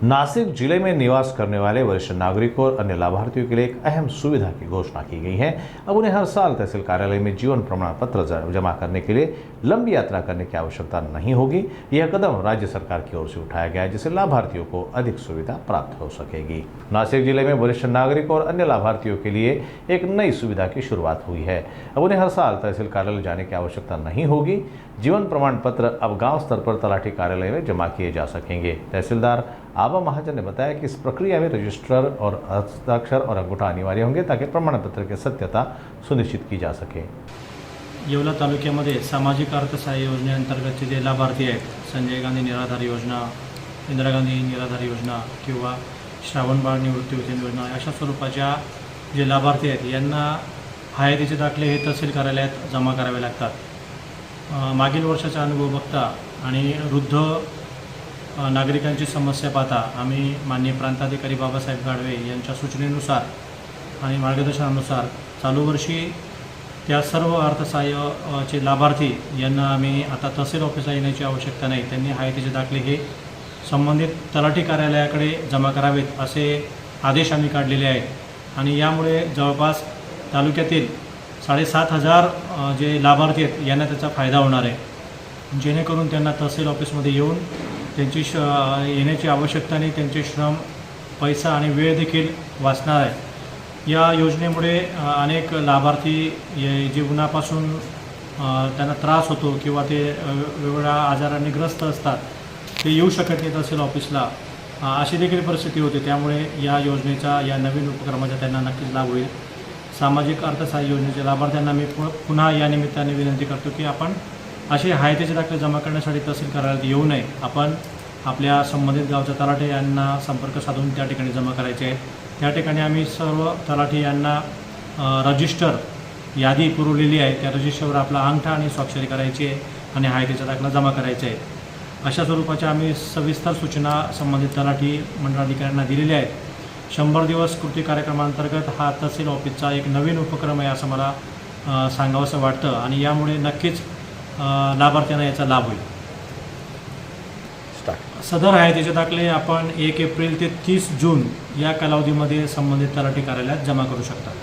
नासिक जिले में निवास करने वाले वरिष्ठ नागरिकों और अन्य लाभार्थियों के लिए एक अहम सुविधा की घोषणा की गई है। अब उन्हें हर साल तहसील कार्यालय में जीवन प्रमाण पत्र जमा करने के लिए लंबी यात्रा करने की आवश्यकता नहीं होगी। यह कदम राज्य सरकार की ओर से उठाया गया है, जिससे लाभार्थियों को अधिक सुविधा प्राप्त हो सकेगी। नासिक जिले में वरिष्ठ नागरिकों और अन्य लाभार्थियों के लिए एक नई सुविधा की शुरुआत हुई है। अब उन्हें हर साल तहसील कार्यालय जाने की आवश्यकता नहीं होगी। जीवन प्रमाण पत्र अब गांव स्तर पर तलाठी कार्यालय में जमा किए जा सकेंगे। तहसीलदार आबा महाजन ने बताया कि इस प्रक्रिया में रजिस्टर और हस्ताक्षर और अंगूठा अनिवार्य होंगे, ताकि प्रमाण पत्र की सत्यता सुनिश्चित की जा सके। येवला तालुक्यामध्ये सामाजिक अर्थसहाय्य योजनेअंतर्गतचे जे लाभार्थी आहेत, संजय गांधी निराधार योजना, इंदिरा गांधी निराधार योजना किंवा श्रावण बाळ निवृत्ती वेतन योजना, अशा स्वरूपाच्या जे लाभार्थी आहेत यांना हयातीचे दाखले हे तहसील कार्यालयात जमा करावे लागतात। मागील वर्षाचा अनुभव बघता आणि वृद्ध नागरिकांची समस्या पाहता आम्ही माननीय प्रांताधिकारी बाबासाहेब गाडवे यांच्या सूचनेनुसार आणि मार्गदर्शनानुसार चालू वर्षी त्या सर्व अर्थसहाय्याचे लाभार्थी यांना आम्ही आता तहसील ऑफिसला येण्याची आवश्यकता नाही, त्यांनी हयातीचे दाखले हे संबंधित तलाठी कार्यालयाकडे जमा करावेत असे आदेश आम्ही काढलेले आहेत। आणि यामुळे जवळपास तालुक्यातील 7,500 जे लाभार्थी आहेत यांना त्याचा फायदा होणार आहे, जेणेकरून त्यांना तहसील ऑफिसमध्ये येऊन त्यांची येण्याची आवश्यकता नाही, त्यांचे श्रम, पैसा आणि वेळ देखील वाचणार आहे। या योजनेमुळे अनेक लाभार्थी जीवनापासून त्यांना त्रास होतो किंवा ते वेगवेगळ्या आजाराने ग्रस्त असतात, ते येऊ शकत नाही तहसील ऑफिसला, अशी देखील परिस्थिती होते। त्यामुळे या योजनेचा, या नवीन उपक्रमाचा त्यांना नक्कीच लाभ होईल। सामाजिक अर्थसहाय्य योजनेच्या लाभार्थ्यांना मी पुन्हा या निमित्ताने विनंती करतो की आपण असे हयातीचे दाखले जमा करण्यासाठी तहसील कार्यालयात येऊ नये, आपण आपल्या संबंधित गावच्या तलाठी यांना संपर्क साधून त्या ठिकाणी जमा करायचे आहेत। त्या ठिकाणी आम्ही सर्व तलाठी यांना रजिस्टर यादी पुरवलेली आहे, त्या रजिस्टरवर आपला अंगठा आणि स्वाक्षरी करायची आहे आणि हयातीचा दाखला जमा करायचा आहे। अशा स्वरूपाच्या आम्ही सविस्तर सूचना संबंधित तलाठी मंडळाधिकाऱ्यांना दिलेल्या आहेत। 100 दिवस कृती कार्यक्रमांतर्गत हा तहसील ऑफिसचा एक नवीन उपक्रम आहे असं मला सांगावंसं वाटतं आणि यामुळे नक्कीच लाभार्थ्यांना याचा लाभ होईल। सदर हयातीचे दाखले आपण 1 एप्रिल ते 30 जून या कालावधीमध्ये संबंधित तलाठी कार्यालयात जमा करू शकतात।